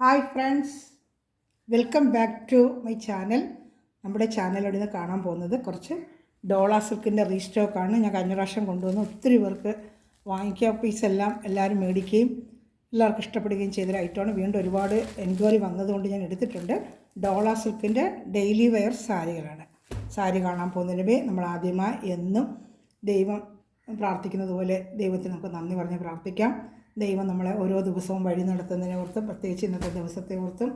Hi friends, welcome back to my channel. നമ്മുടെ ചാനലിൽ നിന്ന് കാണാൻ പോകുന്നത് കുറച്ച് ഡോള സിൽക്കിൻ്റെ റീസ്റ്റോക്കാണ്. ഞാൻ കഴിഞ്ഞ പ്രാവശ്യം കൊണ്ടുവന്ന് ഒത്തിരി പേർക്ക് വാങ്ങിക്കുക പീസെല്ലാം എല്ലാവരും മേടിക്കുകയും എല്ലാവർക്കും ഇഷ്ടപ്പെടുകയും ചെയ്തൊരു ഐറ്റമാണ്. വീണ്ടും ഒരുപാട് എൻക്വയറി വന്നതുകൊണ്ട് ഞാൻ എടുത്തിട്ടുണ്ട്. ഡോള സിൽക്കിൻ്റെ ഡെയിലി വെയർ സാരികളാണ്. സാരി കാണാൻ പോകുന്നതിന് നമ്മൾ ആദ്യമായി എന്നും ദൈവം പ്രാർത്ഥിക്കുന്നത് പോലെ ദൈവത്തിന് നമുക്ക് നന്ദി പറഞ്ഞ് പ്രാർത്ഥിക്കാം. ദൈവം നമ്മളെ ഓരോ ദിവസവും വഴി നടത്തുന്നതിനെ ഓർത്തും പ്രത്യേകിച്ച് ഇന്നത്തെ ദിവസത്തെ ഓർത്തും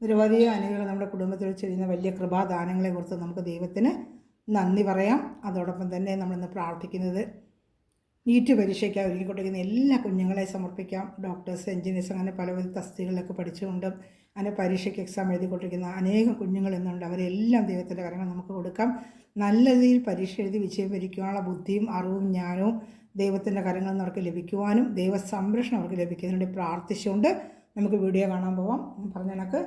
നിരവധി അനുഗ്രഹങ്ങൾ നമ്മുടെ കുടുംബത്തിൽ ചെയ്യുന്ന വലിയ കൃപാദാനങ്ങളെ ഓർത്ത് നമുക്ക് ദൈവത്തിന് നന്ദി പറയാം. അതോടൊപ്പം തന്നെ നമ്മളിന്ന് പ്രാർത്ഥിക്കുന്നത് നീറ്റ് പരീക്ഷയ്ക്കായി ഒരുങ്ങിക്കൊണ്ടിരിക്കുന്ന എല്ലാ കുഞ്ഞുങ്ങളെ സമർപ്പിക്കാം. ഡോക്ടേഴ്സ്, എൻജിനീയേഴ്സ്, അങ്ങനെ പലവിധ തസ്തികളിലൊക്കെ പഠിച്ചുകൊണ്ട് അങ്ങനെ പരീക്ഷയ്ക്ക് എക്സാം എഴുതിക്കൊണ്ടിരിക്കുന്ന അനേകം കുഞ്ഞുങ്ങൾ എന്നുണ്ട്. അവരെല്ലാം ദൈവത്തിൻ്റെ കാര്യങ്ങൾ നമുക്ക് കൊടുക്കാം. നല്ല രീതിയിൽ പരീക്ഷ എഴുതി വിജയം വരിക്കാനുള്ള ബുദ്ധിയും അറിവും ജ്ഞാനവും ദൈവത്തിൻ്റെ കാര്യങ്ങളിൽ നിന്ന് അവർക്ക് ലഭിക്കുവാനും ദൈവ സംരക്ഷണം അവർക്ക് ലഭിക്കുന്നതിന് വേണ്ടി പ്രാർത്ഥിച്ചുകൊണ്ട് നമുക്ക് വീഡിയോ കാണാൻ പോവാം. പറഞ്ഞ കണക്ക്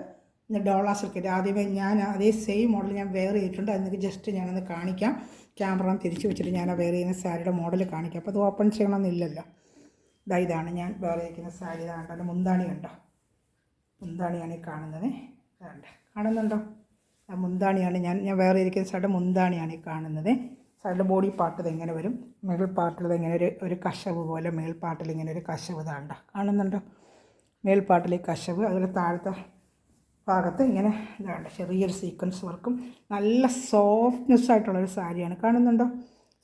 ഡോള സിൽക്കിൻ്റെ ആദ്യമേ ഞാൻ അതേ സെയിം മോഡൽ ഞാൻ വെയർ ചെയ്തിട്ടുണ്ട്. അതിന് ജസ്റ്റ് ഞാനൊന്ന് കാണിക്കാം. ക്യാമറ തിരിച്ചു വെച്ചിട്ട് ഞാൻ ആ വെയർ ചെയ്യുന്ന സാരിയുടെ മോഡൽ കാണിക്കാം. അപ്പോൾ അത് ഓപ്പൺ ചെയ്യണമെന്നില്ലല്ലോ. ഇതാണ് ഞാൻ വെയർ ചെയ്തിരിക്കുന്ന സാരി. ഇതാണ്ട് അതിൻ്റെ മുന്താണി കണ്ടോ? മുന്താണിയാണ് ഈ കാണുന്നത്. കാണുന്നുണ്ടോ? ആ മുന്താണിയാണ് ഞാൻ വെയർ ചെയ്തിരിക്കുന്ന സാരിയുടെ മുന്താണിയാണ് ഈ കാണുന്നത്. സാരിയുടെ ബോഡി പാർട്ട് ഇതെങ്ങനെ വരും, മേൽ പാർട്ടിൽ ഇതെങ്ങനെ ഒരു കശവ് പോലെ മേൽപ്പാട്ടിൽ ഇങ്ങനെ ഒരു കശവ് ഇതാണ്ട കാണുന്നുണ്ടോ? മേൽപ്പാട്ടിൽ ഈ കശവ്, അതുപോലെ താഴത്തെ ഭാഗത്ത് ഇങ്ങനെ ഇതാണ്ട് ചെറിയൊരു സീക്വൻസ് വർക്കും നല്ല സോഫ്റ്റ്നെസ് ആയിട്ടുള്ളൊരു സാരിയാണ്. കാണുന്നുണ്ടോ?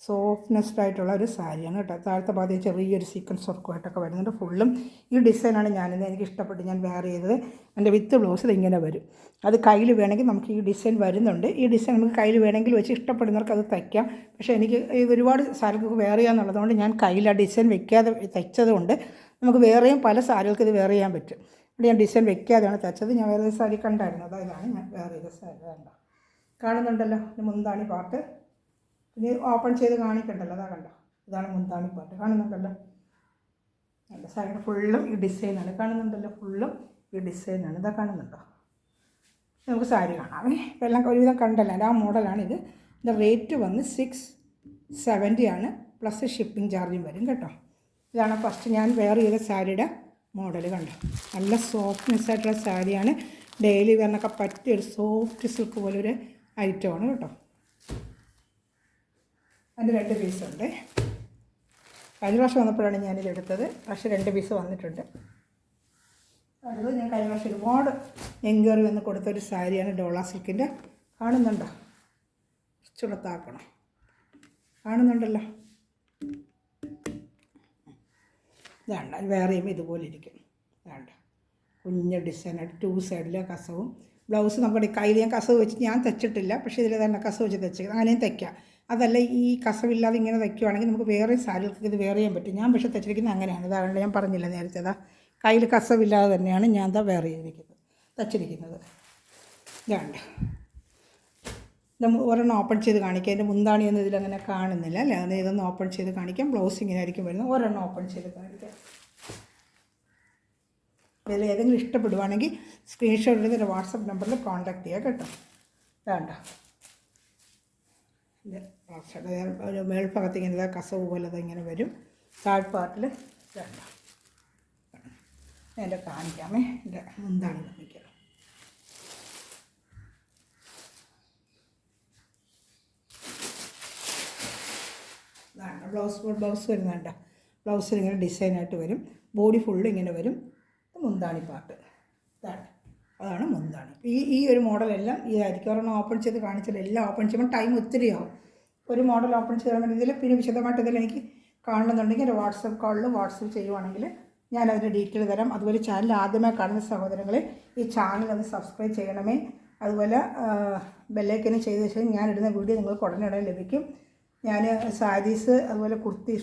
സോഫ്റ്റ്നെസ്ഡ് ആയിട്ടുള്ള ഒരു സാരിയാണ് കേട്ടോ. താഴത്തെ ഭാഗത്ത് ചെറിയൊരു സീക്വൻസ് വർക്കുമായിട്ടൊക്കെ വരുന്നുണ്ട്. ഫുള്ളും ഈ ഡിസൈനാണ് എനിക്ക് ഇഷ്ടപ്പെട്ട് ഞാൻ വെയർ ചെയ്തത്. എൻ്റെ വിത്ത് ബ്ലൗസിൽ ഇങ്ങനെ വരും. അത് കയ്യിൽ വേണമെങ്കിൽ നമുക്ക് ഈ ഡിസൈൻ വരുന്നുണ്ട്. ഈ ഡിസൈൻ നമുക്ക് കയ്യിൽ വേണമെങ്കിൽ വെച്ച് ഇഷ്ടപ്പെടുന്നവർക്ക് അത് തയ്ക്കാം. പക്ഷേ എനിക്ക് ഇത് ഒരുപാട് സാരികൾക്ക് വെയർ ചെയ്യാന്നുള്ളതുകൊണ്ട് ഞാൻ കയ്യിൽ ആ ഡിസൈൻ വെക്കാതെ തയ്ച്ചതുകൊണ്ട് നമുക്ക് വേറെയും പല സാരികൾക്ക് ഇത് വെയർ ചെയ്യാൻ പറ്റും. അവിടെ ഞാൻ ഡിസൈൻ വെക്കാതെയാണ് തയ്ച്ചത്. ഞാൻ വേറെ സാരി കണ്ടായിരുന്നു. അതാണ് ഞാൻ വെയർ ചെയ്ത സാരി. വേണ്ട കാണുന്നുണ്ടല്ലോ മുന്താണി പാട്ട്. ഇനി ഓപ്പൺ ചെയ്ത് കാണിക്കണ്ടല്ലോ. അതാ കണ്ടോ? ഇതാണ് മുന്താണി പാട്ട്. കാണുന്നുണ്ടല്ലോ? നല്ല സാരിയുടെ ഫുള്ളും ഈ ഡിസൈനാണ്. കാണുന്നുണ്ടല്ലോ? ഫുള്ളും ഈ ഡിസൈനാണ്. ഇതാ കാണുന്നുണ്ടോ? നമുക്ക് സാരി കാണാമേ. ഇപ്പം എല്ലാം ഒരുവിധം കണ്ടല്ലോ. ആ മോഡലാണിത്. ഇതിൻ്റെ റേറ്റ് വന്ന് 670 ആണ്. പ്ലസ് ഷിപ്പിംഗ് ചാർജും വരും കേട്ടോ. ഇതാണ് ഫസ്റ്റ് ഞാൻ വെയർ ചെയ്ത സാരിയുടെ മോഡൽ. കണ്ടോ? നല്ല സോഫ്റ്റ്നെസ് ആയിട്ടുള്ള സാരിയാണ്. ഡെയിലി വെയറിനൊക്കെ പറ്റിയൊരു സോഫ്റ്റ് സിൽക്ക് പോലൊരു ഐറ്റമാണ് കേട്ടോ. അതിൻ്റെ 2 പീസുണ്ട്. കഴിഞ്ഞ പ്രാവശ്യം വന്നപ്പോഴാണ് ഞാനിതെടുത്തത്. പക്ഷേ 2 പീസ് വന്നിട്ടുണ്ട്. അത് ഞാൻ കഴിഞ്ഞ പ്രാവശ്യം ഒരുപാട് എൻക്വയറി വന്ന് കൊടുത്തൊരു സാരിയാണ് ഡോള സിൽക്കിൻ്റെ. കാണുന്നുണ്ടോ? ചുളത്താക്കണം. കാണുന്നുണ്ടല്ലോ? ഇതാണ്ട് വേറെ ചെയ്യുമ്പോൾ ഇതുപോലെ ഇരിക്കും. ഇതാണ്ട് കുഞ്ഞ ഡിസൈനായിട്ട് 2 സൈഡിലെ കസവും ബ്ലൗസ് നമ്മുടെ കയ്യിൽ ഞാൻ കസവ് വെച്ച് ഞാൻ തയ്ച്ചിട്ടില്ല. പക്ഷേ ഇതിൽ തന്നെ കസവ് വെച്ച് തയ്ച്ചത് അങ്ങനെയും തയ്ക്കാം. അതല്ല ഈ കസവില്ലാതെ ഇങ്ങനെ തയ്ക്കുവാണെങ്കിൽ നമുക്ക് വേറെ സാരികൾക്ക് ഇത് വെയർ ചെയ്യാൻ പറ്റും. ഞാൻ പക്ഷേ തയ്ച്ചിരിക്കുന്നത് അങ്ങനെയാണ്. ഇതാണ്ട് ഞാൻ പറഞ്ഞില്ല നേരത്തെ. അതാ കയ്യിൽ കസവില്ലാതെ തന്നെയാണ് ഞാൻ വെയർ ചെയ്തിരിക്കുന്നത്, തയ്ച്ചിരിക്കുന്നത്. ഇതാണ്ട് ഒരെണ്ണം ഓപ്പൺ ചെയ്ത് കാണിക്കാം. അതിൻ്റെ മുന്താണിയൊന്നും ഇതിലങ്ങനെ കാണുന്നില്ല അല്ലേ? അത് ഇതൊന്ന് ഓപ്പൺ ചെയ്ത് കാണിക്കാം. ബ്ലൗസ് ഇങ്ങനെ ആയിരിക്കും വരുന്നത്. ഒരെണ്ണം ഓപ്പൺ ചെയ്ത് കാണിക്കാം. ഇതിൽ ഏതെങ്കിലും ഇഷ്ടപ്പെടുവാണെങ്കിൽ സ്ക്രീൻഷോട്ട് എടുത്ത് വാട്സപ്പ് നമ്പറിൽ കോൺടാക്ട് ചെയ്യുക കേട്ടോ. വേണ്ട ഒരു മേൽഭാഗത്ത് ഇങ്ങനെ കസവ് പോലെ ഇങ്ങനെ വരും. താഴ്പാട്ടിൽ വേണ്ട എൻ്റെ കാണിക്കാമേ. എൻ്റെ മുന്താണി കാണിക്കാം. ബ്ലൗസ് വരുന്നുണ്ട്. ബ്ലൗസിൽ ഇങ്ങനെ ഡിസൈനായിട്ട് വരും. ബോഡി ഫുള്ള് ഇങ്ങനെ വരും. മുന്താണി പാട്ട് അതാണ് മുന്താണി. ഈ ഒരു മോഡലെല്ലാം ഇതായിരിക്കും. ഒരെണ്ണം ഓപ്പൺ ചെയ്ത് കാണിച്ചാൽ എല്ലാം ഓപ്പൺ ചെയ്യുമ്പോൾ ടൈം ഒത്തിരി ആവും. ഒരു മോഡൽ ഓപ്പൺ ചെയ്യാൻ ഇതിൽ പിന്നെ വിശദമായിട്ട് ഇതിൽ എനിക്ക് കാണണമെന്നുണ്ടെങ്കിൽ ഒരു വാട്സപ്പ് കോളിൽ വാട്സപ്പ് ചെയ്യുവാണെങ്കിൽ ഞാൻ അതിൻ്റെ ഡീറ്റെയിൽ തരാം. അതുപോലെ ചാനൽ ആദ്യമായി കാണുന്ന സഹോദരങ്ങളെ ഈ ചാനൽ ഒന്ന് സബ്സ്ക്രൈബ് ചെയ്യണമേ. അതുപോലെ ബെല്ലൈക്കനും ചെയ്ത ശേഷം ഞാനിടുന്ന വീഡിയോ നിങ്ങൾക്ക് ഉടനെ ലഭിക്കും. ഞാൻ സാരീസ്, അതുപോലെ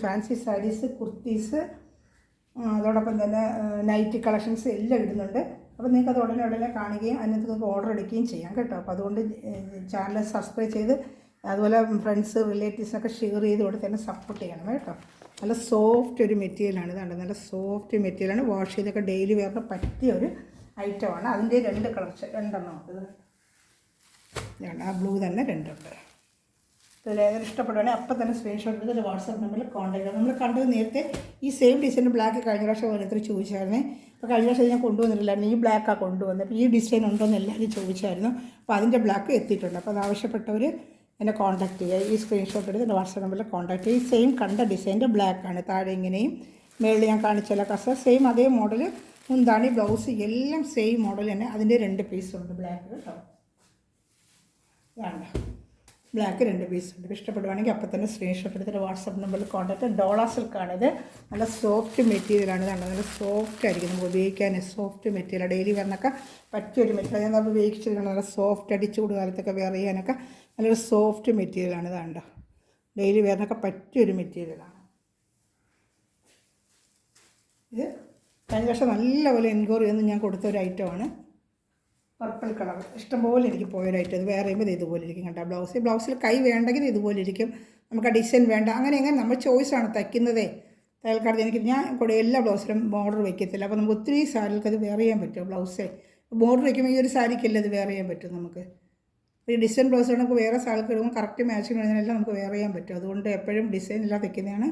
ഫാൻസി സാരീസ്, കുർത്തീസ്, അതോടൊപ്പം തന്നെ നൈറ്റി കളക്ഷൻസ് എല്ലാം ഇടുന്നുണ്ട്. അപ്പോൾ നിങ്ങൾക്ക് അത് ഉടനെ കാണുകയും അതിനകത്ത് നിങ്ങൾക്ക് ഓർഡർ എടുക്കുകയും ചെയ്യാം കേട്ടോ. അപ്പോൾ അതുകൊണ്ട് ചാനൽ സബ്സ്ക്രൈബ് ചെയ്ത് അതുപോലെ ഫ്രണ്ട്സ് റിലേറ്റീവ്സിനൊക്കെ ഷെയർ ചെയ്ത് കൊടുത്ത് തന്നെ സപ്പോർട്ട് ചെയ്യണം കേട്ടോ. നല്ല സോഫ്റ്റ് ഒരു മെറ്റീരിയലാണ്. ഇതാണ് നല്ല സോഫ്റ്റ് മെറ്റീരിയലാണ്. വാഷ് ചെയ്തൊക്കെ ഡെയിലി വെയറിന് പറ്റിയ ഒരു ഐറ്റമാണ്. അതിൻ്റെ 2 കളർ 2 ഉണ്ട്. ആ ബ്ലൂ തന്നെ 2 ഉണ്ട്. ഇതിൽ ഏതൊരു ഇഷ്ടപ്പെടുവാണെങ്കിൽ അപ്പം തന്നെ സ്ക്രീൻഷോട്ട് എടുത്ത് വാട്സാപ്പ് നമ്പറിൽ കോൺടാക്ട് ചെയ്യണം. നമ്മൾ കണ്ടത് നേരത്തെ ഈ സെയിം ഡിസൈൻ ബ്ലാക്ക് കഴിഞ്ഞ പ്രാവശ്യം ഓരോരുത്തർ ചോദിച്ചായിരുന്നേ. അപ്പോൾ കഴിഞ്ഞ വർഷം ഞാൻ കൊണ്ടുവന്നിട്ടില്ലായിരുന്നു, ഈ ബ്ലാക്കാണ് കൊണ്ടുവന്നത്. അപ്പോൾ ഈ ഡിസൈൻ ഉണ്ടോ എന്ന് എല്ലാവരും ചോദിച്ചായിരുന്നു. അപ്പോൾ അതിൻ്റെ ബ്ലാക്ക് എത്തിയിട്ടുണ്ട്. അപ്പോൾ അത് ആവശ്യപ്പെട്ടവർ എന്നെ കോൺടാക്ട് ചെയ്യുക. ഈ സ്ക്രീൻഷോട്ട് എടുത്ത് എൻ്റെ വാട്സാപ്പ് നമ്പറിൽ കോൺടാക്ട് ചെയ്യുക. ഈ സെയിം കണ്ട ഡിസൈൻ്റെ ബ്ലാക്കാണ്. താഴെ ഇങ്ങനെയും മേളിൽ ഞാൻ കാണിച്ചാൽ കസ സെയിം അതേ മോഡൽ, മുന്താണി ബ്ലൗസ് എല്ലാം സെയിം മോഡൽ തന്നെ. അതിൻ്റെ 2 പീസുണ്ട് ബ്ലാക്ക് കേട്ടോ. വേണ്ട ബ്ലാക്ക് 2 പീസുണ്ട്. ഇഷ്ടപ്പെടുവാണെങ്കിൽ അപ്പം തന്നെ സ്ക്രീൻഷോട്ട് എടുത്തിട്ട് വാട്സാപ്പ് നമ്പറിൽ കോൺടാക്ട്. ഡോള സിൽക്കാണിത്. നല്ല സോഫ്റ്റ് മെറ്റീരിയലാണ്. നല്ല സോഫ്റ്റ് ആയിരിക്കും, നമുക്ക് ഉപയോഗിക്കാൻ സോഫ്റ്റ് മെറ്റീരിയൽ, ഡെയിലി വെയറിനൊക്കെ പറ്റിയൊരു മെറ്റീരിയൽ. ഞാൻ നമ്മൾ ഉപയോഗിച്ചിരിക്കണം. നല്ല സോഫ്റ്റ്, അടിച്ചുകൂട് കാലത്തൊക്കെ വെയർ ചെയ്യാനൊക്കെ നല്ലൊരു സോഫ്റ്റ് മെറ്റീരിയലാണ്. ഇതാണ്ട ഡെയിലി വെയറിനൊക്കെ പറ്റിയൊരു മെറ്റീരിയലാണ് ഇത്. കഴിഞ്ഞ വർഷം നല്ലപോലെ എൻക്വയറി ചെയ്ത് ഞാൻ കൊടുത്ത ഒരു ഐറ്റമാണ്. പർപ്പിൾ കളർ ഇഷ്ടംപോലെ എനിക്ക് പോയൊരു ഐറ്റം. ഇത് വേറെ ചെയ്യുമ്പോൾ ഇതുപോലെ ഇരിക്കും കേട്ടോ. ബ്ലൗസിൽ കൈ വേണ്ടെങ്കിൽ ഇതുപോലെ ഇരിക്കും. നമുക്ക് ആ ഡിസൈൻ വേണ്ട അങ്ങനെ നമ്മൾ ചോയ്സാണ് തയ്ക്കുന്നതേ. തയ്യൽക്കാർക്ക് എനിക്ക് ഞാൻ കൂടെ എല്ലാ ബ്ലൗസിലും ബോർഡർ വയ്ക്കത്തില്ല. അപ്പോൾ നമുക്ക് ഒത്തിരി സാരികൾക്ക് അത് വെയർ ചെയ്യാൻ പറ്റും. ബ്ലൗസേ ബോർഡർ വയ്ക്കുമ്പോൾ ഈ ഒരു സാരിക്കല്ലേ അത് വെയർ ചെയ്യാൻ പറ്റും നമുക്ക്. ഈ ഡിസൈൻ ബ്ലൗസ് നമുക്ക് വേറെ സാരിക്ക് ഇടുമ്പോൾ കറക്റ്റ് മാച്ചിങ് വരുന്നതെല്ലാം നമുക്ക് വെയർ ചെയ്യാൻ പറ്റും. അതുകൊണ്ട് എപ്പോഴും ഡിസൈൻ ഇല്ലാതെ വയ്ക്കുന്നതാണ്,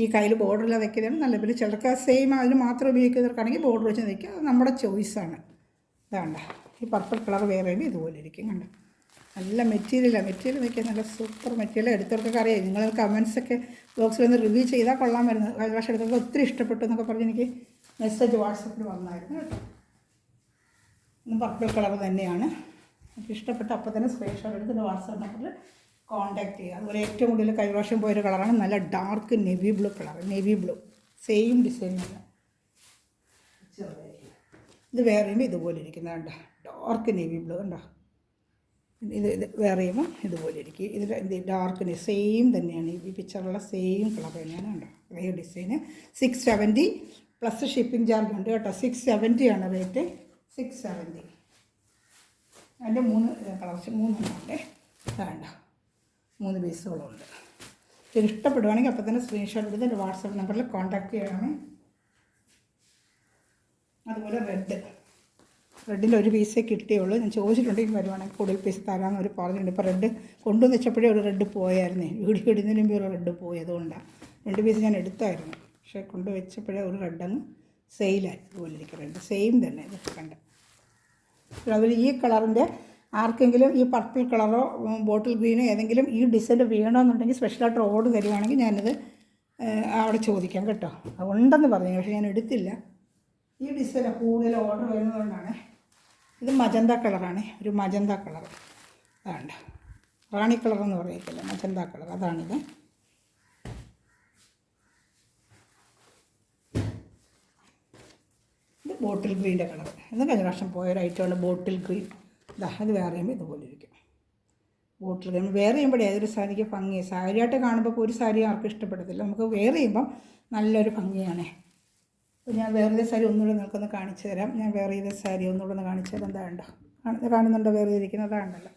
ഈ കയ്യിൽ ബോർഡറില്ലാതെ വയ്ക്കുന്നതാണ് നല്ല. പിന്നെ ചിലർക്ക് സെയിം അതിന് മാത്രം ഉപയോഗിക്കുന്നവർക്കാണെങ്കിൽ ബോർഡർ വെച്ച് വയ്ക്കുക. അത് നമ്മുടെ ചോയ്സാണ്. ഇതാണ്ട ഈ പർപ്പിൾ കളർ വേറെ ചെയ്യുമ്പോൾ ഇതുപോലെ ഇരിക്കും കണ്ടോ. നല്ല മെറ്റീരിയലാണ്. മെറ്റീരിയൽ വയ്ക്കാൻ നല്ല സൂപ്പർ മെറ്റീരിയൽ. എടുത്തവർക്കൊക്കെ അറിയാം. നിങ്ങൾ കമൻസൊക്കെ ബോക്സിലൊന്ന് റിവ്യൂ ചെയ്താൽ കൊള്ളാമായിരുന്നു. കഴിഞ്ഞ പ്രാവശ്യം എടുത്തവർക്ക് ഒത്തിരി ഇഷ്ടപ്പെട്ടു എന്നൊക്കെ പറഞ്ഞ് എനിക്ക് മെസ്സേജ് വാട്സപ്പിൽ വന്നായിരുന്നു കേട്ടോ. പർപ്പിൾ കളർ തന്നെയാണ്. എനിക്ക് ഇഷ്ടപ്പെട്ട അപ്പോൾ തന്നെ സ്ക്രീൻഷോട്ട് എടുത്ത് വാട്സാപ്പ് നമ്പറിൽ കോൺടാക്ട് ചെയ്യുക. അതുപോലെ ഏറ്റവും കൂടുതൽ കഴിഞ്ഞ പ്രാവശ്യം പോയൊരു കളറാണ് നല്ല dark navy blue colour. Navy blue same design തന്നെ. ഇത് വേറെ ചെയ്യുമ്പോൾ ഇതുപോലെ ഇരിക്കുന്നതുണ്ട്. ഡാർക്ക് നെവി ബ്ലൂ ഉണ്ടോ. ഇത് വേറെ ചെയ്യുമ്പോൾ ഇതുപോലെ ഇരിക്കും. ഇത് ഡാർക്ക് സെയിം തന്നെയാണ്. ഈ പിക്ചറിലുള്ള സെയിം കളർ തന്നെയാണ് കേട്ടോ. അതേ ഡിസൈന് 670 പ്ലസ് ഷിപ്പിംഗ് ചാർജ് ഉണ്ട് കേട്ടോ. 670 ആണ് റേറ്റ്. 670. അതിൻ്റെ 3 കളർസ് 3 ഉണ്ട്. വേണ്ട 3 പീസുകളുണ്ട്. ഇത് ഇഷ്ടപ്പെടുവാണെങ്കിൽ അപ്പോൾ തന്നെ സ്ക്രീൻഷോട്ട് എടുത്ത് എൻ്റെ വാട്സാപ്പ് നമ്പറിൽ കോൺടാക്ട് ചെയ്യണമേ. അതുപോലെ റെഡിൻ്റെ 1 പീസേ കിട്ടിയുള്ളൂ. ഞാൻ ചോദിച്ചിട്ടുണ്ടെങ്കിൽ വരുവാണെങ്കിൽ കൂടുതൽ പീസ് തരാമെന്ന് അവർ പറഞ്ഞിട്ടുണ്ട്. ഇപ്പോൾ റെഡ് കൊണ്ടുവന്ന് വെച്ചപ്പോഴേ ഒരു റെഡ് പോയായിരുന്നേ. വീഡിയോ ഇടുന്നതിന് മുമ്പ് ഒരു റെഡ് പോയി. അതുകൊണ്ടാണ് 2 പീസ് ഞാൻ എടുത്തായിരുന്നു. പക്ഷേ കൊണ്ടുവച്ചപ്പോഴേ ഒരു റെഡ് അങ്ങ് സെയിലായി. അതുപോലെ ഇരിക്കും റെഡ് സെയിം തന്നെ. ഇതൊക്കെ കണ്ട അതുപോലെ ഈ കളറിൻ്റെ ആർക്കെങ്കിലും ഈ പർപ്പിൾ കളറോ ബോട്ടിൽ ഗ്രീനോ ഏതെങ്കിലും ഈ ഡിസൈൻ വേണമെന്നുണ്ടെങ്കിൽ സ്പെഷ്യലായിട്ട് ഓർഡർ തരുവാണെങ്കിൽ ഞാനത് അവിടെ ചോദിക്കാം കേട്ടോ. അതുണ്ടെന്ന് പറഞ്ഞു, പക്ഷേ ഞാൻ എടുത്തില്ല. ഈ ഡിസൈൻ കൂടുതൽ ഓർഡർ വരുന്നതുകൊണ്ടാണ്. ഇത് മജന്ത കളറാണ്. ഒരു മജന്ത കളർ. അതാണ്ട് റാണി കളർ എന്ന് പറയത്തില്ല, മജന്ത കളർ. അതാണിത്. ഇത് ബോട്ടിൽ ഗ്രീൻ്റെ കളർ. ഇത് കഴിഞ്ഞ പ്രാവശ്യം പോയൊരു ഐറ്റമാണ് ബോട്ടിൽ ഗ്രീൻ. ഇതാ അത് വേറെ ചെയ്യുമ്പോൾ ഇതുപോലെ ഇരിക്കും. ബോട്ടിൽ ഗ്രീൻ വേറെ ചെയ്യുമ്പോൾ ഏതൊരു സാരിക്ക് ഭംഗി. സാരിയായിട്ട് കാണുമ്പോൾ ഒരു സാരി ആർക്കും ഇഷ്ടപ്പെടത്തില്ല. നമുക്ക് വേറെ ചെയ്യുമ്പം നല്ലൊരു ഭംഗിയാണ്. അപ്പോൾ ഞാൻ വേറെ സാരി ഒന്നുകൂടെ നിങ്ങൾക്കൊന്ന് കാണിച്ചു തരാം. ഞാൻ വേറെ ചെയ്ത സാരി ഒന്നുകൂടെ ഒന്ന് കാണിച്ചു തരാം. എന്താ വേണ്ട കാണുന്നുണ്ടോ? വേറെ ചെയ്തിരിക്കുന്നത് അതാണ്ടല്ലോ.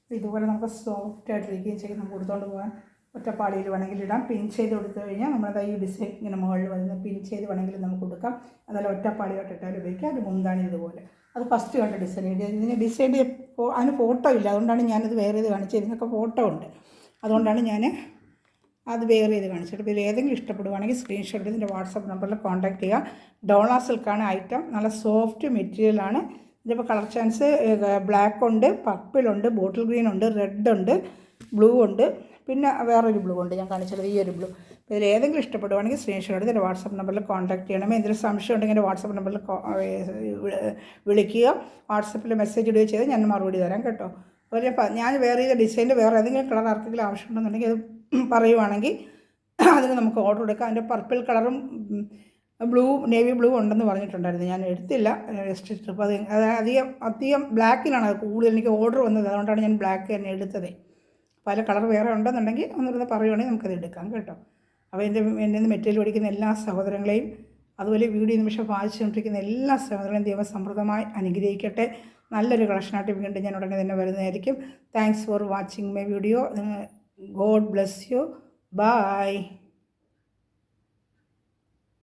അപ്പോൾ ഇതുപോലെ നമുക്ക് സോഫ്റ്റായിട്ടിരിക്കുകയും ചെയ്യും. നമുക്ക് കൊടുത്തുകൊണ്ട് പോകാൻ ഒറ്റപ്പാടിയിൽ വേണമെങ്കിൽ ഇടാം. പിൻ ചെയ്ത് കൊടുത്തു കഴിഞ്ഞാൽ നമ്മളത് ഈ ഡിസൈൻ ഇങ്ങനെ മുകളിൽ വരുന്ന പിൻ ചെയ്ത് വേണമെങ്കിൽ നമുക്ക് കൊടുക്കാം. അതല്ല ഒറ്റപ്പാടിയായിട്ട് ഇട്ടാലും ഉപയോഗിക്കാം. അത് മുന്താണി ഇതുപോലെ. അത് ഫസ്റ്റ് കണ്ട ഡിസൈൻ. ഇതിന് ഡിസൈൻ അതിന് ഫോട്ടോ ഇല്ല. അതുകൊണ്ടാണ് ഞാനത് വേറെ ചെയ്ത് കാണിച്ചത്. ഇതിനൊക്കെ ഫോട്ടോ ഉണ്ട്. അതുകൊണ്ടാണ് ഞാൻ അത് വേറെ ചെയ്ത് കാണിച്ചിട്ട്. ഇപ്പോൾ ഏതെങ്കിലും ഇഷ്ടപ്പെടുവാണെങ്കിൽ സ്ക്രീൻഷോട്ട് എടുത്ത് എൻ്റെ വാട്സാപ്പ് നമ്പറിൽ കോൺടാക്ട് ചെയ്യുക. ഡോള സിൽക്കാണ് ഐറ്റം. നല്ല സോഫ്റ്റ് മെറ്റീരിയലാണ്. ഇതിപ്പോൾ കളർ ചാൻസ് ബ്ലാക്ക് ഉണ്ട്, പർപ്പിളുണ്ട്, ബോട്ടിൽ ഗ്രീൻ ഉണ്ട്, റെഡ് ഉണ്ട്, ബ്ലൂ ഉണ്ട്, പിന്നെ വേറൊരു ബ്ലൂ ഉണ്ട്. ഞാൻ കാണിച്ചത് ഈ ഒരു ബ്ലൂ. അപ്പോൾ ഇതിൽ ഏതെങ്കിലും ഇഷ്ടപ്പെടുവാണെങ്കിൽ സ്ക്രീൻഷോട്ട് എടുത്ത് എൻ്റെ വാട്സാപ്പ് നമ്പറിൽ കോൺടാക്ട് ചെയ്യണമേ. എന്തെങ്കിലും സംശയം ഉണ്ടെങ്കിൽ എൻ്റെ വാട്സാപ്പ് നമ്പറിൽ വിളിക്കുക. വാട്സപ്പിൽ മെസ്സേജ് ഇടുകയോ ചെയ്ത് ഞാൻ മറുപടി തരാം കേട്ടോ. അതുപോലെ ഞാൻ വേറെ ചെയ്ത ഡിസൈൻ്റെ വേറെ ഏതെങ്കിലും കളർ ആർക്കെങ്കിലും ആവശ്യമുണ്ടെന്നുണ്ടെങ്കിൽ അത് പറയുവാണെങ്കിൽ അതിന് നമുക്ക് ഓർഡർ എടുക്കാം. അതിൻ്റെ പർപ്പിൾ കളറും ബ്ലൂ നേവി ബ്ലൂ ഉണ്ടെന്ന് പറഞ്ഞിട്ടുണ്ടായിരുന്നു. ഞാൻ എടുത്തില്ല. അപ്പോൾ അത് അധികം ബ്ലാക്കിലാണ് അത് കൂടുതൽ എനിക്ക് ഓർഡർ വന്നത്. അതുകൊണ്ടാണ് ഞാൻ ബ്ലാക്ക് തന്നെ എടുത്തത്. പല കളർ വേറെ ഉണ്ടെന്നുണ്ടെങ്കിൽ ഒന്നിരുന്ന് പറയുവാണെങ്കിൽ നമുക്കത് എടുക്കാം കേട്ടോ. അപ്പോൾ എൻ്റെ നിന്ന് മെറ്റീരിയൽ പഠിക്കുന്ന എല്ലാ സഹോദരങ്ങളെയും അതുപോലെ വീഡിയോ നിമിഷം വായിച്ചുകൊണ്ടിരിക്കുന്ന എല്ലാ സഹോദരങ്ങളെയും ദൈവം സമൃദ്ധമായി അനുഗ്രഹിക്കട്ടെ. നല്ലൊരു കളക്ഷനായിട്ട് വീണ്ടും ഞാൻ ഉടനെ തന്നെ വരുന്നതായിരിക്കും. Thanks for watching my video. God bless you. Bye.